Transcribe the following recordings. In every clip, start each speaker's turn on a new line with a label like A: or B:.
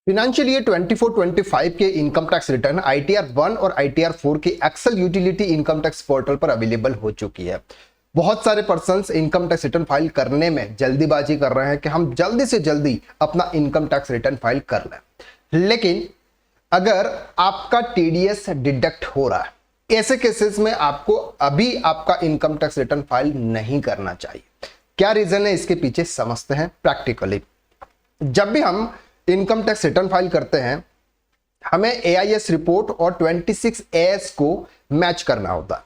A: Financial year 24-25 के income tax return ITR 1 और ITR 4 की excel utility income tax portal पर अवेलेबल हो चुकी है। बहुत सारे persons income tax return file करने में जल्दीबाजी कर रहे हैं कि हम जल्दी से जल्दी अपना इनकम टैक्स रिटर्न फाइल कर लें, लेकिन अगर आपका TDS डिडक्ट हो रहा है, ऐसे केसेस में आपको अभी आपका इनकम टैक्स रिटर्न फाइल नहीं करना चाहिए। क्या रीजन है इसके पीछे समझते हैं प्रैक्टिकली। जब भी हम इनकम टैक्स रिटर्न फाइल करते हैं, हमें AIS रिपोर्ट और 26AS को मैच करना होता है,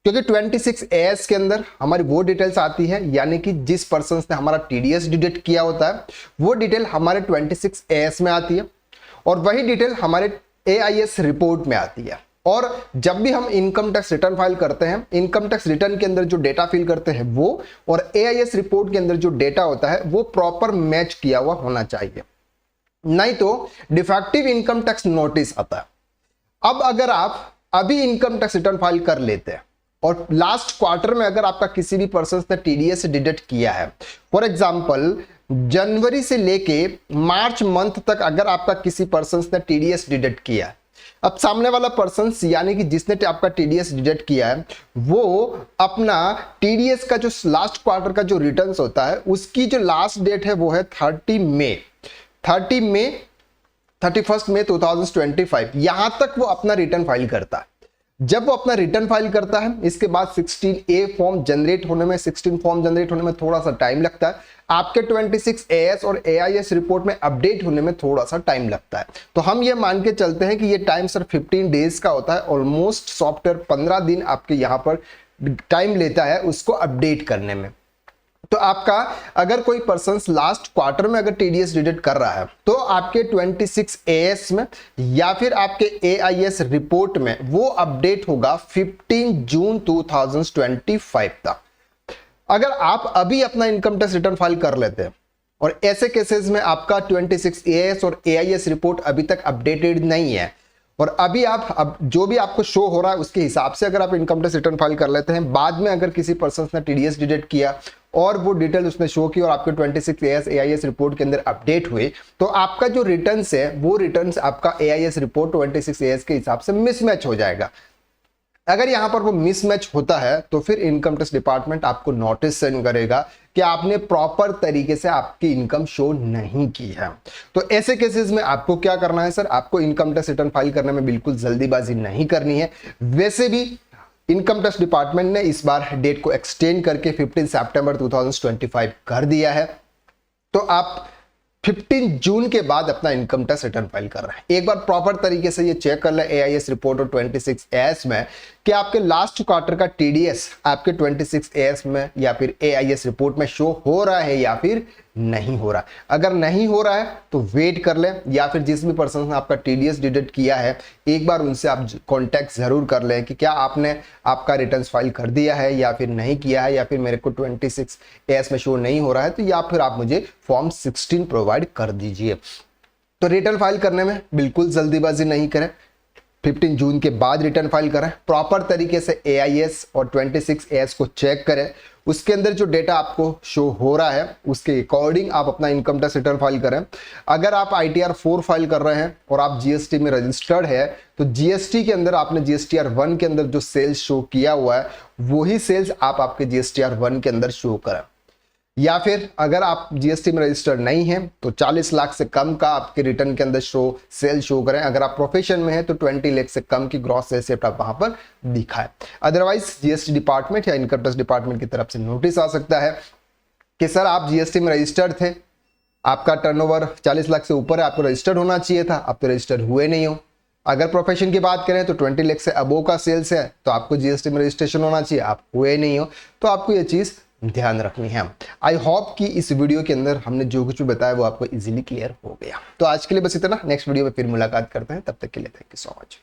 A: क्योंकि 26AS के अंदर हमारी वो डिटेल्स आती है, यानी कि जिस पर्सन ने हमारा TDS डिडक्ट किया होता है वो डिटेल हमारे 26AS में आती है और वही डिटेल हमारे AIS रिपोर्ट में आती है। और जब भी हम इनकम टैक्स रिटर्न फाइल करते हैं, इनकम टैक्स रिटर्न के अंदर जो डेटा फिल करते हैं वो और AIS रिपोर्ट के अंदर जो डेटा होता है वो प्रॉपर मैच किया हुआ होना चाहिए, नहीं तो डिफेक्टिव इनकम टैक्स नोटिस आता है। अब अगर आप अभी इनकम टैक्स रिटर्न फाइल कर लेते हैं और लास्ट क्वार्टर में अगर आपका किसी भी पर्सन ने TDS डिडक्ट किया है, फॉर एग्जांपल जनवरी से लेके मार्च मंथ तक अगर आपका किसी पर्सन ने TDS डिडक्ट किया है, अब सामने वाला पर्सन यानी कि जिसने आपका TDS डिडक्ट किया है वो अपना TDS का जो लास्ट क्वार्टर का जो रिटर्न्स होता है उसकी जो लास्ट डेट है वो है 31 मई 2025। यहां तक वो अपना रिटर्न फाइल करता है। जब वो अपना रिटर्न फाइल करता है, इसके बाद 16A फॉर्म जनरेट होने में 16 फॉर्म जनरेट होने में थोड़ा सा टाइम लगता है, आपके 26AS और AIS रिपोर्ट में अपडेट होने में थोड़ा सा टाइम लगता है। तो हम ये मान के चलते हैं कि ये टाइम सर 15 डेज का होता है, ऑलमोस्ट सॉफ्टवेयर 15 दिन आपके यहाँ पर टाइम लेता है उसको अपडेट करने में। तो आपका अगर कोई पर्सन लास्ट क्वार्टर में अगर TDS डिडक्ट कर रहा है तो आपके 26AS में या फिर आपके AIS रिपोर्ट में वो अपडेट होगा 15 जून 2025 तक। अगर आप अभी अपना इनकम टैक्स रिटर्न फाइल कर लेते हैं और ऐसे केसेस में आपका 26AS और AIS रिपोर्ट अभी तक अपडेटेड नहीं है और अभी आप अब जो भी आपको शो हो रहा है उसके हिसाब से अगर आप इनकम टैक्स रिटर्न फाइल कर लेते हैं, बाद में अगर किसी पर्सन ने TDS डिडक्ट किया और वो डिटेल उसने शो की और आपके 26AS AIS रिपोर्ट के अंदर अपडेट हुए, तो आपका जो रिटर्न्स है वो रिटर्न्स आपका AIS रिपोर्ट 26AS के हिसाब से मिसमैच हो जाएगा। अगर यहां पर वो मिसमैच होता है तो फिर इनकम टैक्स डिपार्टमेंट आपको नोटिस सेंड करेगा कि आपने प्रॉपर तरीके से आपकी इनकम शो नहीं की है। तो ऐसे केसेस में आपको क्या करना है सर, आपको इनकम टैक्स रिटर्न फाइल करने में बिल्कुल जल्दीबाजी नहीं करनी है। वैसे भी इनकम टैक्स डिपार्टमेंट ने इस बार डेट को एक्सटेंड करके 15 सितंबर 2025 कर दिया है, तो आप 15 जून के बाद अपना इनकम टैक्स रिटर्न फाइल कर रहे हैं। एक बार प्रॉपर तरीके से ये चेक कर ले AIS रिपोर्ट और 26AS में कि आपके लास्ट क्वार्टर का TDS आपके 26AS में या फिर AIS रिपोर्ट में शो हो रहा है या फिर नहीं हो रहा। अगर नहीं हो रहा है तो वेट कर लें, या फिर जिस भी पर्सन ने आपका TDS डिडक्ट किया है एक बार उनसे आप कांटेक्ट जरूर कर लें कि क्या आपने आपका रिटर्न फाइल कर दिया है या फिर नहीं किया है, या फिर मेरे को 26AS में शो नहीं हो रहा है तो या फिर आप मुझे फॉर्म 16 प्रोवाइड कर दीजिए। तो रिटर्न फाइल करने में बिल्कुल जल्दीबाजी नहीं करें, 15 जून के बाद रिटर्न फाइल करें, प्रॉपर तरीके से AIS और 26AS को चेक करें, उसके अंदर जो डेटा आपको शो हो रहा है उसके अकॉर्डिंग आप अपना इनकम टैक्स रिटर्न फाइल करें। अगर आप ITR 4 फाइल कर रहे हैं और आप GST में रजिस्टर्ड है तो GST के अंदर आपने GSTR 1 के अंदर जो सेल्स शो किया हुआ है वही सेल्स आप आपके GSTR 1 के अंदर शो करें। या फिर अगर आप GST में रजिस्टर्ड नहीं है तो 40 लाख से कम का आपके रिटर्न के अंदर सेल शो करें। अगर आप प्रोफेशन में है तो 20 लाख से कम की ग्रॉस सेल्स आप वहां पर दिखाएं। अदरवाइज GST डिपार्टमेंट या इनकम टैक्स डिपार्टमेंट की तरफ से नोटिस आ सकता है कि सर आप GST में रजिस्टर्ड थे, आपका टर्नओवर 40 लाख से ऊपर है, आपको रजिस्टर्ड होना चाहिए था, आप तो रजिस्टर्ड हुए नहीं हो। अगर प्रोफेशन की बात करें तो 20 लाख से अबो का सेल्स है तो आपको GST में रजिस्ट्रेशन होना चाहिए, आप हुए नहीं हो, तो आपको ये चीज ध्यान रखनी है। आई होप कि इस वीडियो के अंदर हमने जो कुछ भी बताया वो आपको इजीली क्लियर हो गया। तो आज के लिए बस इतना, नेक्स्ट वीडियो में फिर मुलाकात करते हैं, तब तक के लिए थैंक यू सो मच।